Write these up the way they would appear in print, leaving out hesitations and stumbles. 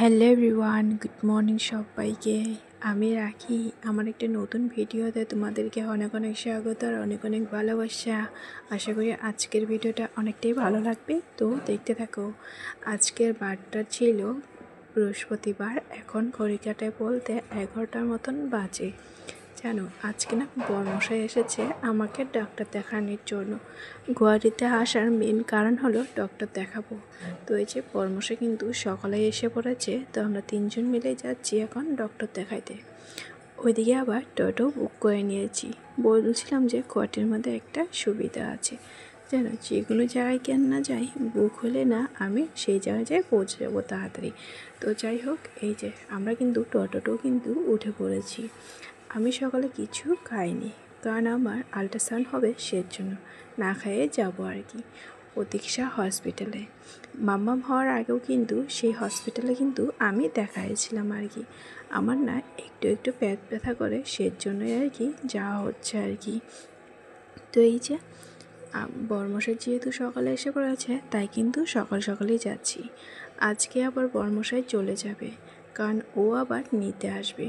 Hello everyone, good morning সবাইকে। আমি রাখি আমার একটা নতুন ভিডিওতে তোমাদেরকে অনেক অনেক স্বাগত আর অনেক অনেক ভালোবাসা। আশা করি আজকের ভিডিওটা অনেকটাই ভালো লাগবে, তো দেখতে থাকো। আজকের বারটা ছিল বৃহস্পতিবার, এখন ঘড়ি কাটায় বলতে 11টার মতন বাজে। জানো, আজকে না বর্মশাই এসেছে আমাকে ডাক্তার দেখানোর জন্য। গুয়াহাটিতে আসার মেন কারণ হলো ডক্টর দেখাবো। তো এই যে বর্মশাই কিন্তু সকালে এসে পড়েছে, তো আমরা তিনজন মিলে যাচ্ছি এখন ডক্টর দেখাইতে। ওইদিকে আবার টোটো বুক করে নিয়েছি। বলছিলাম যে গুয়াহাটির মধ্যে একটা সুবিধা আছে, জানো, যে কোনো জায়গায় কেন না যাই, বুক হলে না আমি সেই জায়গায় পৌঁছে যাবো তাড়াতাড়ি। তো যাই হোক, এই যে আমরা কিন্তু টোটোটাও কিন্তু উঠে পড়েছি। আমি সকালে কিছু খাইনি, কারণ আমার আল্ট্রাসাউন্ড হবে, সেজন্য না খাইয়ে যাবো আর কি প্রতীক্ষা হসপিটালে। মাম্মাম হওয়ার আগেও কিন্তু সেই হসপিটালে কিন্তু আমি দেখাইছিলাম আর কি। আমার না একটু একটু পেট ব্যথা করে, সেজন্যই আর কি যাওয়া হচ্ছে আর কি। তো এই যে বর্মশাই যেহেতু সকালে এসে পড়েছে, তাই কিন্তু সকাল সকালেই যাচ্ছি। আজকে আবার বর্মশাই চলে যাবে, কারণ ও আবার নিতে আসবে।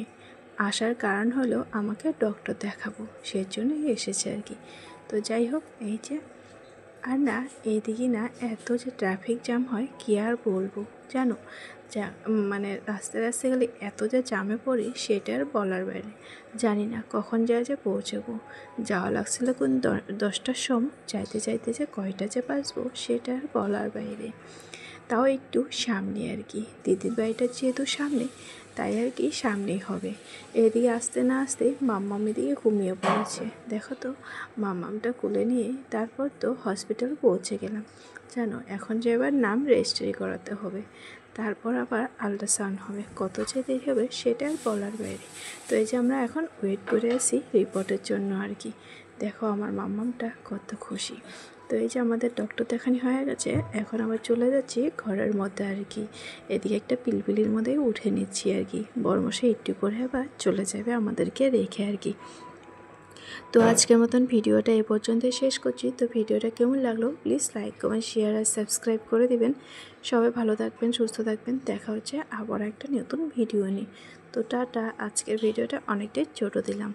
আসার কারণ হলো আমাকে ডক্টর দেখাবো, সেজন্যই এসেছে আর কি। তো যাই হোক, এই যে আর না এইদিকে না এত যে ট্রাফিক জ্যাম হয় কি আর বলবো, জানো, যা মানে রাস্তায় রাস্তায় গেলে এত যে জ্যামে পড়ি সেটা আর বলার বাইরে। জানি না কখন যে পৌঁছবো। যাওয়া লাগছিল কোন 10টার সময়, চাইতে চাইতে যে কয়টা যে বাঁচবো সেটা আর বলার বাইরে। তাও একটু সামনে আর কি, দিদির বাড়িটা যেহেতু সামনে, তাই আর কি সামনেই হবে। এদিকে আসতে না আসতে মাম্মাম এদিকে ঘুমিয়ে পড়েছে। দেখো তো, মাম্মামটা কোলে নিয়ে তারপর তো হসপিটাল পৌঁছে গেলাম। জানো, এখন যে এবার নাম রেজিস্ট্রি করাতে হবে, তারপর আবার আল্ট্রাসাউন্ড হবে, কত যে দেরি হবে সেটা আর বলার বাইরে। তো এই যে আমরা এখন ওয়েট করে আছি রিপোর্টের জন্য আর কি। দেখো আমার মাম্মামটা কত খুশি। তো এই যে আমাদের ডক্টর দেখানি হয়ে গেছে, এখন আবার চলে যাচ্ছি ঘরের মধ্যে আর কি। এদিকে একটা পিলপিলির মধ্যে উঠে নিচ্ছি আর কি। বর্মশাই একটু করে আবার চলে যাবে আমাদেরকে রেখে আর কি। তো আজকের মতন ভিডিওটা এ পর্যন্তই শেষ করছি। তো ভিডিওটা কেমন লাগলো প্লিজ লাইক কমেন্ট শেয়ার আর সাবস্ক্রাইব করে দিবেন। সবাই ভালো থাকবেন, সুস্থ থাকবেন। দেখা হচ্ছে আবার একটা নতুন ভিডিও নিয়ে। তো টাটা। আজকের ভিডিওটা অনেকটাই ছোটো দিলাম।